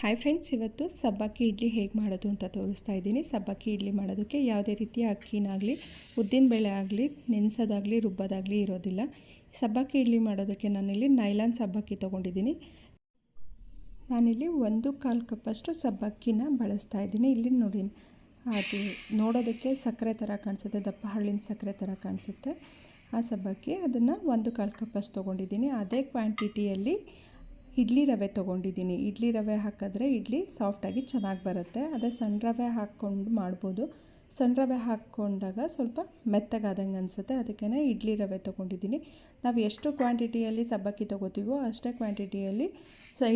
Hi friends, ಇವತ್ತು ಸಬ್ಬಕ್ಕಿ ಇಡ್ಲಿ ಹೇಗೆ ಮಾಡೋದು ಅಂತ ತೋರಿಸ್ತಾ ಇದ್ದೀನಿ. ಸಬ್ಬಕ್ಕಿ ಇಡ್ಲಿ ಮಾಡೋದಕ್ಕೆ ಯಾವುದೇ ರೀತಿಯ ಅಕ್ಕಿನಾಗಲಿ ಉದ್ದಿನ ಬೇಳೆ ಆಗಲಿ ನೆನೆಸೋದಾಗಲಿ ರುಬ್ಬೋದಾಗಲಿ ಇರೋದಿಲ್ಲ. ಸಬ್ಬಕ್ಕಿ ಇಡ್ಲಿ ಮಾಡೋದಕ್ಕೆ ನಾನಿಲ್ಲಿ ನೈಲಾನ್ ಸಬ್ಬಕ್ಕಿ ತೊಗೊಂಡಿದ್ದೀನಿ. ನಾನಿಲ್ಲಿ 1/4 ಕಪ್ಪಷ್ಟು ಸಬ್ಬಕ್ಕಿನ ಬಳಸ್ತಾ ಇದ್ದೀನಿ. ಇಲ್ಲಿ ನೋಡಿ, ಅದು ನೋಡೋದಕ್ಕೆ ಸಕ್ಕರೆ ಥರ ಕಾಣಿಸುತ್ತೆ, ದಪ್ಪ ಹಳ್ಳಿನ ಸಕ್ಕರೆ ಥರ ಕಾಣಿಸುತ್ತೆ. ಆ ಸಬ್ಬಕ್ಕಿ ಅದನ್ನು 1/4 ಕಪ್ಪಷ್ಟು ತೊಗೊಂಡಿದ್ದೀನಿ. ಅದೇ ಕ್ವಾಂಟಿಟಿಯಲ್ಲಿ ಇಡ್ಲಿ ರವೆ ತೊಗೊಂಡಿದ್ದೀನಿ. ಇಡ್ಲಿ ರವೆ ಹಾಕಿದ್ರೆ ಇಡ್ಲಿ ಸಾಫ್ಟಾಗಿ ಚೆನ್ನಾಗಿ ಬರುತ್ತೆ. ಅದೇ ಸಣ್ಣ ರವೆ ಹಾಕ್ಕೊಂಡು ಮಾಡ್ಬೋದು. ಸಣ್ಣ ರವೆ ಹಾಕ್ಕೊಂಡಾಗ ಸ್ವಲ್ಪ ಮೆತ್ತಗಾದಂಗೆ ಅನಿಸುತ್ತೆ. ಅದಕ್ಕೆ ಇಡ್ಲಿ ರವೆ ತೊಗೊಂಡಿದ್ದೀನಿ. ನಾವು ಎಷ್ಟು ಕ್ವಾಂಟಿಟಿಯಲ್ಲಿ ಸಬ್ಬಕ್ಕಿ ತೊಗೋತೀವೋ ಅಷ್ಟೇ ಕ್ವಾಂಟಿಟಿಯಲ್ಲಿ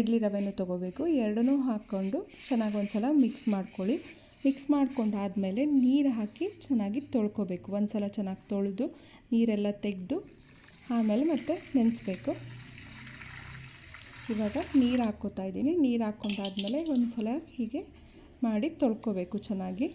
ಇಡ್ಲಿ ರವೆನೂ ತೊಗೋಬೇಕು. ಎರಡನ್ನೂ ಹಾಕ್ಕೊಂಡು ಚೆನ್ನಾಗಿ ಒಂದು ಸಲ ಮಿಕ್ಸ್ ಮಾಡ್ಕೊಳ್ಳಿ. ಮಿಕ್ಸ್ ಮಾಡ್ಕೊಂಡಾದಮೇಲೆ ನೀರು ಹಾಕಿ ಚೆನ್ನಾಗಿ ತೊಳ್ಕೊಬೇಕು. ಒಂದು ಸಲ ಚೆನ್ನಾಗಿ ತೊಳೆದು ನೀರೆಲ್ಲ ತೆಗೆದು ಆಮೇಲೆ ಮತ್ತೆ ನೆನೆಸ್ಬೇಕು. ಇವಾಗ ನೀರು ಹಾಕ್ಕೋತಾ ಇದ್ದೀನಿ. ನೀರು ಹಾಕ್ಕೊಂಡಾದ್ಮೇಲೆ ಒಂದು ಸಲ ಹೀಗೆ ಮಾಡಿ ತೊಳ್ಕೊಬೇಕು ಚೆನ್ನಾಗಿ.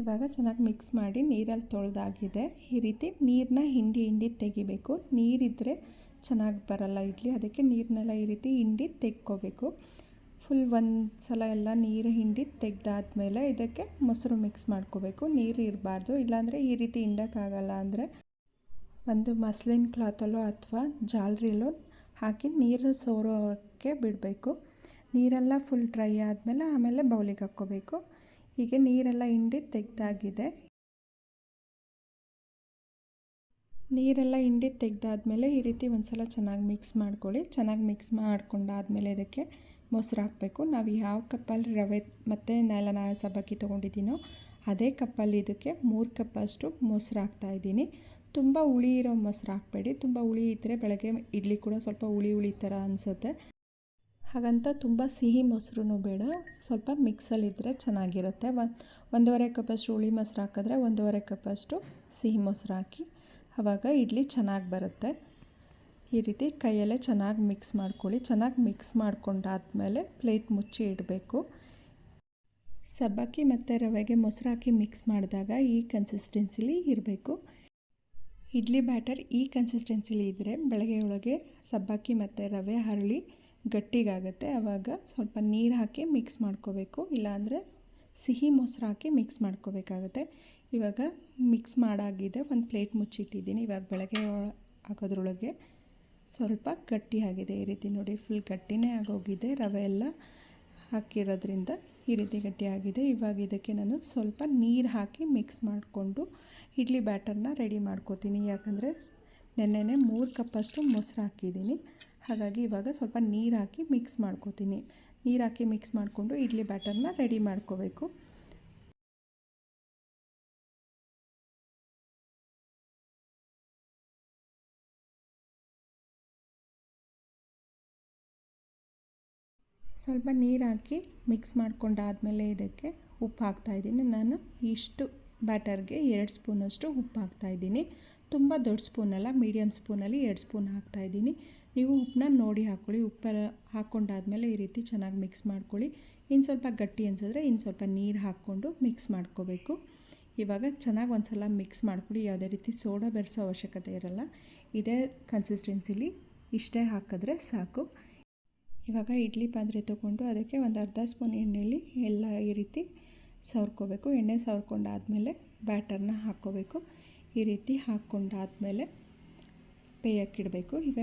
ಇವಾಗ ಚೆನ್ನಾಗಿ ಮಿಕ್ಸ್ ಮಾಡಿ ನೀರಲ್ಲಿ ತೊಳೆದಾಗಿದೆ. ಈ ರೀತಿ ನೀರನ್ನ ಹಿಂಡಿ ತೆಗಿಬೇಕು. ನೀರಿದ್ದರೆ ಚೆನ್ನಾಗಿ ಬರಲ್ಲ ಇಡ್ಲಿ, ಅದಕ್ಕೆ ನೀರನ್ನೆಲ್ಲ ಈ ರೀತಿ ಹಿಂಡಿ ತೆಗ್ಕೋಬೇಕು. ಫುಲ್ ಒಂದು ಸಲ ಎಲ್ಲ ನೀರು ಹಿಂಡಿ ತೆಗೆದಾದ್ಮೇಲೆ ಇದಕ್ಕೆ ಮೊಸರು ಮಿಕ್ಸ್ ಮಾಡ್ಕೋಬೇಕು. ನೀರು ಇರಬಾರ್ದು, ಇಲ್ಲಾಂದರೆ ಈ ರೀತಿ ಹಿಂಡೋಕ್ಕಾಗಲ್ಲ. ಅಂದರೆ ಒಂದು ಮಸ್ಲಿನ್ ಕ್ಲಾತಲ್ಲೋ ಅಥವಾ ಜಾಲರಿಲೋ ಹಾಕಿ ನೀರು ಸೋರೋಕ್ಕೆ ಬಿಡಬೇಕು. ನೀರೆಲ್ಲ ಫುಲ್ ಡ್ರೈ ಆದಮೇಲೆ ಆಮೇಲೆ ಬೌಲಿಗೆ ಹಾಕ್ಕೋಬೇಕು. ಹೀಗೆ ನೀರೆಲ್ಲ ಹಿಂಡಿ ತೆಗೆದಾಗಿದೆ. ನೀರೆಲ್ಲ ಹಿಂಡಿ ತೆಗೆದಾದ್ಮೇಲೆ ಈ ರೀತಿ ಒಂದು ಸಲ ಚೆನ್ನಾಗಿ ಮಿಕ್ಸ್ ಮಾಡ್ಕೊಳ್ಳಿ. ಚೆನ್ನಾಗಿ ಮಿಕ್ಸ್ ಮಾಡ್ಕೊಂಡಾದ್ಮೇಲೆ ಇದಕ್ಕೆ ಮೊಸರು ಹಾಕಬೇಕು. ನಾವು ಯಾವ ಕಪ್ಪಲ್ಲಿ ರವೆ ಮತ್ತು ನೈಲಾನ್ ಸಬ್ಬಕ್ಕಿ ತೊಗೊಂಡಿದ್ದೀನೋ ಅದೇ ಕಪ್ಪಲ್ಲಿ ಇದಕ್ಕೆ 3 ಕಪ್ಪಷ್ಟು ಮೊಸರು ಹಾಕ್ತಾಯಿದ್ದೀನಿ. ತುಂಬ ಹುಳಿ ಇರೋ ಮೊಸರು ಹಾಕಬೇಡಿ. ತುಂಬ ಹುಳಿ ಇದ್ದರೆ ಬೆಳಗ್ಗೆ ಇಡ್ಲಿ ಕೂಡ ಸ್ವಲ್ಪ ಹುಳಿ ಥರ ಅನಿಸುತ್ತೆ. ಹಾಗಂತ ತುಂಬ ಸಿಹಿ ಮೊಸರು ಬೇಡ, ಸ್ವಲ್ಪ ಮಿಕ್ಸಲ್ಲಿದ್ದರೆ ಚೆನ್ನಾಗಿರುತ್ತೆ. 1.5 ಕಪ್ಪಷ್ಟು ಹುಳಿ ಮೊಸರು ಹಾಕಿದ್ರೆ 1.5 ಕಪ್ಪಷ್ಟು ಸಿಹಿ ಮೊಸರು ಹಾಕಿ, ಆವಾಗ ಇಡ್ಲಿ ಚೆನ್ನಾಗಿ ಬರುತ್ತೆ. ಈ ರೀತಿ ಕೈಯಲ್ಲೇ ಚೆನ್ನಾಗಿ ಮಿಕ್ಸ್ ಮಾಡ್ಕೊಳ್ಳಿ. ಚೆನ್ನಾಗಿ ಮಿಕ್ಸ್ ಮಾಡ್ಕೊಂಡಾದ್ಮೇಲೆ ಪ್ಲೇಟ್ ಮುಚ್ಚಿ ಇಡಬೇಕು. ಸಬ್ಬಕ್ಕಿ ಮತ್ತು ರವೆಗೆ ಮೊಸರು ಹಾಕಿ ಮಿಕ್ಸ್ ಮಾಡಿದಾಗ ಈ ಕನ್ಸಿಸ್ಟೆನ್ಸಿಲಿ ಇರಬೇಕು. ಇಡ್ಲಿ ಬ್ಯಾಟರ್ ಈ ಕನ್ಸಿಸ್ಟೆನ್ಸಿಲಿ ಇದ್ದರೆ ಬೆಳಗ್ಗೆ ಒಳಗೆ ಸಬ್ಬಕ್ಕಿ ಮತ್ತು ರವೆ ಹರಳಿ ಗಟ್ಟಿಗಾಗುತ್ತೆ. ಆವಾಗ ಸ್ವಲ್ಪ ನೀರು ಹಾಕಿ ಮಿಕ್ಸ್ ಮಾಡ್ಕೋಬೇಕು, ಇಲ್ಲಾಂದರೆ ಸಿಹಿ ಮೊಸರು ಹಾಕಿ ಮಿಕ್ಸ್ ಮಾಡ್ಕೋಬೇಕಾಗುತ್ತೆ. ಇವಾಗ ಮಿಕ್ಸ್ ಮಾಡಾಗಿದೆ. ಒಂದು ಪ್ಲೇಟ್ ಮುಚ್ಚಿಟ್ಟಿದ್ದೀನಿ. ಇವಾಗ ಬೆಳಗ್ಗೆ ಹಾಕೋದ್ರೊಳಗೆ ಸ್ವಲ್ಪ ಗಟ್ಟಿಯಾಗಿದೆ. ಈ ರೀತಿ ನೋಡಿ, ಫುಲ್ ಗಟ್ಟಿನೇ ಆಗೋಗಿದೆ. ರವೆ ಎಲ್ಲ ಹಾಕಿರೋದ್ರಿಂದ ಈ ರೀತಿ ಗಟ್ಟಿಯಾಗಿದೆ. ಇವಾಗ ಇದಕ್ಕೆ ನಾನು ಸ್ವಲ್ಪ ನೀರು ಹಾಕಿ ಮಿಕ್ಸ್ ಮಾಡಿಕೊಂಡು ಇಡ್ಲಿ ಬ್ಯಾಟರ್ನ ರೆಡಿ ಮಾಡ್ಕೋತೀನಿ. ಯಾಕಂದರೆ ನೆನ್ನೆನೇ 3 ಕಪ್ಪಷ್ಟು ಮೊಸರು ಹಾಕಿದ್ದೀನಿ. ಹಾಗಾಗಿ ಇವಾಗ ಸ್ವಲ್ಪ ನೀರು ಹಾಕಿ ಮಿಕ್ಸ್ ಮಾಡ್ಕೋತೀನಿ. ನೀರು ಹಾಕಿ ಮಿಕ್ಸ್ ಮಾಡಿಕೊಂಡು ಇಡ್ಲಿ ಬ್ಯಾಟರ್ನ ರೆಡಿ ಮಾಡ್ಕೋಬೇಕು. ಸ್ವಲ್ಪ ನೀರು ಹಾಕಿ ಮಿಕ್ಸ್ ಮಾಡ್ಕೊಂಡಾದಮೇಲೆ ಇದಕ್ಕೆ ಉಪ್ಪು ಹಾಕ್ತಾಯಿದ್ದೀನಿ. ನಾನು ಇಷ್ಟು ಬ್ಯಾಟರ್ಗೆ 2 ಸ್ಪೂನಷ್ಟು ಉಪ್ಪು ಹಾಕ್ತಾಯಿದ್ದೀನಿ. ತುಂಬ ದೊಡ್ಡ ಸ್ಪೂನಲ್ಲ, ಮೀಡಿಯಮ್ ಸ್ಪೂನಲ್ಲಿ 2 ಸ್ಪೂನ್ ಹಾಕ್ತಾಯಿದ್ದೀನಿ. ನೀವು ಉಪ್ಪನ್ನ ನೋಡಿ ಹಾಕ್ಕೊಳ್ಳಿ. ಉಪ್ಪೆಲ್ಲ ಹಾಕ್ಕೊಂಡಾದ್ಮೇಲೆ ಈ ರೀತಿ ಚೆನ್ನಾಗಿ ಮಿಕ್ಸ್ ಮಾಡ್ಕೊಳ್ಳಿ. ಇನ್ನು ಸ್ವಲ್ಪ ಗಟ್ಟಿ ಅನಿಸಿದ್ರೆ ಇನ್ನು ಸ್ವಲ್ಪ ನೀರು ಹಾಕ್ಕೊಂಡು ಮಿಕ್ಸ್ ಮಾಡ್ಕೋಬೇಕು. ಇವಾಗ ಚೆನ್ನಾಗಿ ಒಂದು ಸಲ ಮಿಕ್ಸ್ ಮಾಡ್ಕೊಳ್ಳಿ. ಯಾವುದೇ ರೀತಿ ಸೋಡಾ ಬೆರೆಸೋ ಅವಶ್ಯಕತೆ ಇರಲ್ಲ. ಇದೇ ಕನ್ಸಿಸ್ಟೆನ್ಸಿಲಿ ಇಷ್ಟೇ ಹಾಕಿದ್ರೆ ಸಾಕು. ಇವಾಗ ಇಡ್ಲಿ ಪಾತ್ರೆ ತೊಗೊಂಡು ಅದಕ್ಕೆ ಒಂದು ಅರ್ಧ ಸ್ಪೂನ್ ಎಣ್ಣೆಯಲ್ಲಿ ಎಲ್ಲ ಈ ರೀತಿ ಸವರ್ಕೋಬೇಕು. ಎಣ್ಣೆ ಸವರ್ಕೊಂಡಾದಮೇಲೆ ಬ್ಯಾಟರ್ನ ಹಾಕ್ಕೋಬೇಕು. ಈ ರೀತಿ ಹಾಕ್ಕೊಂಡಾದಮೇಲೆ ಬೇಯಕ್ಕಿಡಬೇಕು. ಈಗ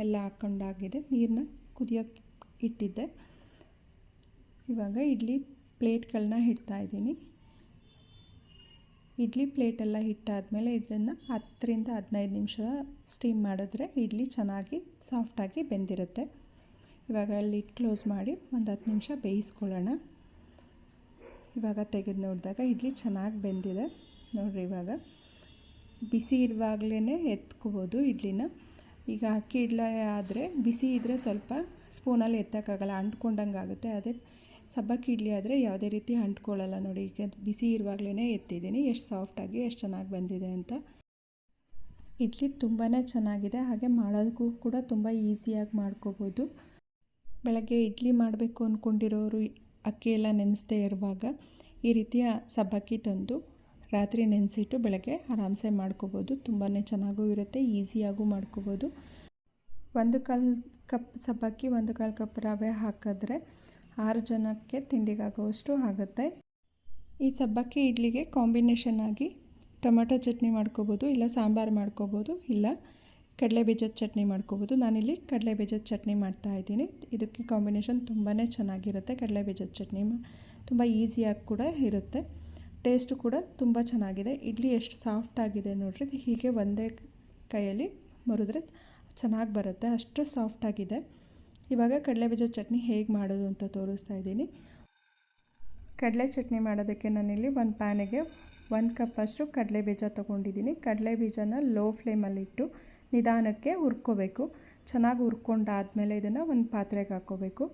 ಎಲ್ಲ ಹಾಕ್ಕೊಂಡಾಗಿದೆ. ನೀರನ್ನ ಕುದಿಯೋಕ್ಕೆ ಇಟ್ಟಿದ್ದೆ. ಇವಾಗ ಇಡ್ಲಿ ಪ್ಲೇಟ್ಗಳನ್ನ ಇಡ್ತಾಯಿದ್ದೀನಿ. ಇಡ್ಲಿ ಪ್ಲೇಟೆಲ್ಲ ಇಟ್ಟಾದಮೇಲೆ ಇದನ್ನು 10ರಿಂದ 15 ನಿಮಿಷ ಸ್ಟೀಮ್ ಮಾಡಿದ್ರೆ ಇಡ್ಲಿ ಚೆನ್ನಾಗಿ ಸಾಫ್ಟಾಗಿ ಬೆಂದಿರುತ್ತೆ. ಇವಾಗ ಲಿಡ್ ಕ್ಲೋಸ್ ಮಾಡಿ ಒಂದು 10 ನಿಮಿಷ ಬೇಯಿಸ್ಕೊಳ್ಳೋಣ. ಇವಾಗ ತೆಗೆದು ನೋಡಿದಾಗ ಇಡ್ಲಿ ಚೆನ್ನಾಗಿ ಬೆಂದಿದೆ ನೋಡಿರಿ. ಇವಾಗ ಬಿಸಿ ಇರುವಾಗಲೇ ಎತ್ಕೋಬೋದು ಇಡ್ಲಿನ. ಈಗ ಅಕ್ಕಿ ಇಡ್ಲಿ ಆದರೆ ಬಿಸಿ ಇದ್ದರೆ ಸ್ವಲ್ಪ ಸ್ಪೂನಲ್ಲಿ ಎತ್ತಕ್ಕಾಗಲ್ಲ, ಅಂಟ್ಕೊಂಡಂಗೆ ಆಗುತ್ತೆ. ಅದೇ ಸಬ್ಬಕ್ಕಿ ಇಡ್ಲಿ ಆದರೆ ಯಾವುದೇ ರೀತಿ ಅಂಟ್ಕೊಳ್ಳಲ್ಲ ನೋಡಿ. ಈಗ ಬಿಸಿ ಇರುವಾಗಲೇ ಎತ್ತಿದ್ದೀನಿ. ಎಷ್ಟು ಸಾಫ್ಟಾಗಿ ಎಷ್ಟು ಚೆನ್ನಾಗಿ ಬಂದಿದೆ ಅಂತ. ಇಡ್ಲಿ ತುಂಬಾ ಚೆನ್ನಾಗಿದೆ. ಹಾಗೆ ಮಾಡೋದಕ್ಕೂ ಕೂಡ ತುಂಬ ಈಸಿಯಾಗಿ ಮಾಡ್ಕೋಬೋದು. ಬೆಳಗ್ಗೆ ಇಡ್ಲಿ ಮಾಡಬೇಕು ಅಂದ್ಕೊಂಡಿರೋರು ಅಕ್ಕಿ ಎಲ್ಲ ನೆನೆಸದೇ ಇರುವಾಗ ಈ ರೀತಿಯ ಸಬ್ಬಕ್ಕಿ ತಂದು ರಾತ್ರಿ ನೆನೆಸಿಟ್ಟು ಬೆಳಗ್ಗೆ ಆರಾಮ್ಸೆ ಮಾಡ್ಕೋಬೋದು. ತುಂಬಾ ಚೆನ್ನಾಗೂ ಇರುತ್ತೆ, ಈಸಿಯಾಗೂ ಮಾಡ್ಕೋಬೋದು. 1/4 ಕಪ್ ಸಬ್ಬಕ್ಕಿ 1/4 ಕಪ್ ರವೆ ಹಾಕಿದ್ರೆ 6 ಜನಕ್ಕೆ ತಿಂಡಿಗಾಗುವಷ್ಟು ಆಗುತ್ತೆ. ಈ ಸಬ್ಬಕ್ಕಿ ಇಡ್ಲಿಗೆ ಕಾಂಬಿನೇಷನ್ ಆಗಿ ಟೊಮೆಟೊ ಚಟ್ನಿ ಮಾಡ್ಕೋಬೋದು, ಇಲ್ಲ ಸಾಂಬಾರು ಮಾಡ್ಕೋಬೋದು, ಇಲ್ಲ ಕಡಲೆಬೀಜದ ಚಟ್ನಿ ಮಾಡ್ಕೋಬೋದು. ನಾನಿಲ್ಲಿ ಕಡಲೆಬೀಜದ ಚಟ್ನಿ ಮಾಡ್ತಾಯಿದ್ದೀನಿ. ಇದಕ್ಕೆ ಕಾಂಬಿನೇಷನ್ ತುಂಬಾ ಚೆನ್ನಾಗಿರುತ್ತೆ. ಕಡಲೆಬೀಜದ ಚಟ್ನಿ ತುಂಬ ಈಸಿಯಾಗಿ ಕೂಡ ಇರುತ್ತೆ, ಟೇಸ್ಟು ಕೂಡ ತುಂಬ ಚೆನ್ನಾಗಿದೆ. ಇಡ್ಲಿ ಎಷ್ಟು ಸಾಫ್ಟಾಗಿದೆ ನೋಡಿರಿ, ಹೀಗೆ ಒಂದೇ ಕೈಯಲ್ಲಿ ಮುರಿದ್ರೆ ಚೆನ್ನಾಗಿ ಬರುತ್ತೆ, ಅಷ್ಟು ಸಾಫ್ಟಾಗಿದೆ. ಇವಾಗ ಕಡಲೆಬೀಜದ ಚಟ್ನಿ ಹೇಗೆ ಮಾಡೋದು ಅಂತ ತೋರಿಸ್ತಾ ಇದ್ದೀನಿ. ಕಡಲೆ ಚಟ್ನಿ ಮಾಡೋದಕ್ಕೆ ನಾನಿಲ್ಲಿ ಒಂದು ಪ್ಯಾನಿಗೆ 1 ಕಪ್ಪಷ್ಟು ಕಡಲೆಬೀಜ ತೊಗೊಂಡಿದ್ದೀನಿ. ಕಡಲೆಬೀಜನ ಲೋ ಫ್ಲೇಮಲ್ಲಿಟ್ಟು ನಿಧಾನಕ್ಕೆ ಹುರ್ಕೋಬೇಕು. ಚೆನ್ನಾಗಿ ಹುರ್ಕೊಂಡಾದಮೇಲೆ ಇದನ್ನು ಒಂದು ಪಾತ್ರೆಗೆ ಹಾಕ್ಕೋಬೇಕು.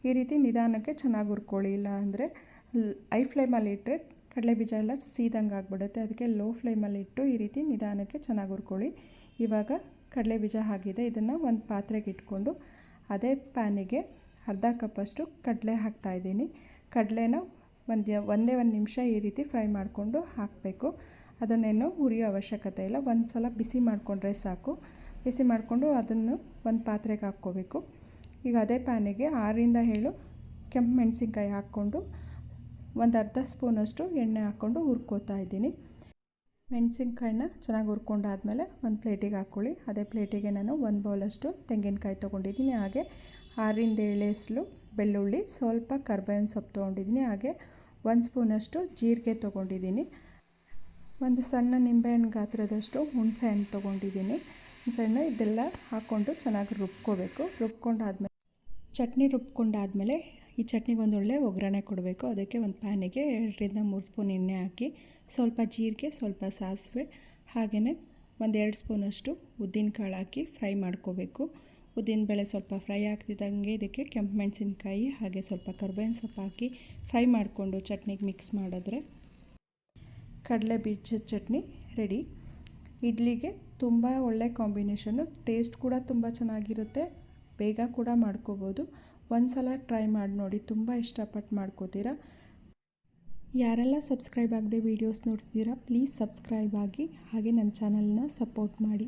ಈ ರೀತಿ ನಿಧಾನಕ್ಕೆ ಚೆನ್ನಾಗಿ ಹುರ್ಕೊಳ್ಳಿ, ಇಲ್ಲ ಅಂದರೆ ಹೈ ಫ್ಲೇಮಲ್ಲಿಟ್ಟರೆ ಕಡಲೆಬೀಜ ಎಲ್ಲ ಸೀದಂಗೆ ಆಗಿಬಿಡುತ್ತೆ. ಅದಕ್ಕೆ ಲೋ ಫ್ಲೇಮಲ್ಲಿಟ್ಟು ಈ ರೀತಿ ನಿಧಾನಕ್ಕೆ ಚೆನ್ನಾಗಿ ಹುರ್ಕೊಳ್ಳಿ. ಇವಾಗ ಕಡಲೆಬೀಜ ಆಗಿದೆ, ಇದನ್ನು ಒಂದು ಪಾತ್ರೆಗೆ ಇಟ್ಕೊಂಡು ಅದೇ ಪ್ಯಾನಿಗೆ ಅರ್ಧ ಕಪ್ಪಷ್ಟು ಕಡಲೆ ಹಾಕ್ತಾಯಿದ್ದೀನಿ. ಕಡಲೆನ ಒಂದೇ ನಿಮಿಷ ಈ ರೀತಿ ಫ್ರೈ ಮಾಡಿಕೊಂಡು ಹಾಕಬೇಕು. ಅದನ್ನೇನು ಹುರಿಯೋ ಅವಶ್ಯಕತೆ ಇಲ್ಲ, ಒಂದು ಸಲ ಬಿಸಿ ಮಾಡಿಕೊಂಡ್ರೆ ಸಾಕು. ಬಿಸಿ ಮಾಡಿಕೊಂಡು ಅದನ್ನು ಒಂದು ಪಾತ್ರೆಗೆ ಹಾಕ್ಕೋಬೇಕು. ಈಗ ಅದೇ ಪ್ಯಾನಿಗೆ 6ರಿಂದ 7 ಕೆಂಪು ಮೆಣಸಿನ್ಕಾಯಿ ಹಾಕ್ಕೊಂಡು ಒಂದು ಅರ್ಧ ಸ್ಪೂನಷ್ಟು ಎಣ್ಣೆ ಹಾಕ್ಕೊಂಡು ಹುರ್ಕೋತಾ ಇದ್ದೀನಿ. ಮೆಣಸಿನ್ಕಾಯಿನ ಚೆನ್ನಾಗಿ ಹುರ್ಕೊಂಡಾದಮೇಲೆ ಒಂದು ಪ್ಲೇಟಿಗೆ ಹಾಕ್ಕೊಳ್ಳಿ. ಅದೇ ಪ್ಲೇಟಿಗೆ ನಾನು 1 ಬೌಲಷ್ಟು ತೆಂಗಿನಕಾಯಿ ತೊಗೊಂಡಿದ್ದೀನಿ. ಹಾಗೆ 6ರಿಂದ 7 ಎಸಳು ಬೆಳ್ಳುಳ್ಳಿ, ಸ್ವಲ್ಪ ಕರ್ಬೇವಿನ ಸೊಪ್ಪು ತೊಗೊಂಡಿದ್ದೀನಿ. ಹಾಗೆ 1 ಸ್ಪೂನಷ್ಟು ಜೀರಿಗೆ ತೊಗೊಂಡಿದ್ದೀನಿ. ಒಂದು ಸಣ್ಣ ನಿಂಬೆಹಣ್ಣು ಗಾತ್ರದಷ್ಟು ಹುಣಸೆ ಹಣ್ಣು ತೊಗೊಂಡಿದ್ದೀನಿ. ಹುಣಸೆಹಣ್ಣು ಇದೆಲ್ಲ ಹಾಕ್ಕೊಂಡು ಚೆನ್ನಾಗಿ ರುಬ್ಕೋಬೇಕು. ಚಟ್ನಿ ರುಬ್ಕೊಂಡಾದಮೇಲೆ ಈ ಚಟ್ನಿಗೆ ಒಂದೊಳ್ಳೆ ಒಗ್ಗರಣೆ ಕೊಡಬೇಕು. ಅದಕ್ಕೆ ಒಂದು ಪ್ಯಾನಿಗೆ 2ರಿಂದ 3 ಸ್ಪೂನ್ ಎಣ್ಣೆ ಹಾಕಿ ಸ್ವಲ್ಪ ಜೀರಿಗೆ, ಸ್ವಲ್ಪ ಸಾಸಿವೆ, ಹಾಗೆಯೇ 1-2 ಸ್ಪೂನಷ್ಟು ಉದ್ದಿನಕಾಳು ಹಾಕಿ ಫ್ರೈ ಮಾಡ್ಕೋಬೇಕು. ಉದ್ದಿನಬೇಳೆ ಸ್ವಲ್ಪ ಫ್ರೈ ಆಗ್ತಿದ್ದಂಗೆ ಇದಕ್ಕೆ ಕೆಂಪು ಮೆಣಸಿನ್ಕಾಯಿ ಹಾಗೆ ಸ್ವಲ್ಪ ಕರ್ಬೇವಿನ ಸೊಪ್ಪು ಹಾಕಿ ಫ್ರೈ ಮಾಡಿಕೊಂಡು ಚಟ್ನಿಗೆ ಮಿಕ್ಸ್ ಮಾಡಿದ್ರೆ ಕಡಲೆ ಬೀಜದ ಚಟ್ನಿ ರೆಡಿ. ಇಡ್ಲಿಗೆ ತುಂಬ ಒಳ್ಳೆ ಕಾಂಬಿನೇಷನ್ನು, ಟೇಸ್ಟ್ ಕೂಡ ತುಂಬ ಚೆನ್ನಾಗಿರುತ್ತೆ, ಬೇಗ ಕೂಡ ಮಾಡ್ಕೋಬೋದು. ಒಂದು ಸಲ ಟ್ರೈ ಮಾಡಿ ನೋಡಿ, ತುಂಬ ಇಷ್ಟಪಟ್ಟು ಮಾಡ್ಕೋತೀರಾ. ಯಾರೆಲ್ಲ ಸಬ್ಸ್ಕ್ರೈಬ್ ಆಗದೆ ವೀಡಿಯೋಸ್ ನೋಡ್ತಿದ್ದೀರಾ ಪ್ಲೀಸ್ ಸಬ್ಸ್ಕ್ರೈಬ್ ಆಗಿ, ಹಾಗೆ ನನ್ನ ಚಾನಲ್ನ ಸಪೋರ್ಟ್ ಮಾಡಿ.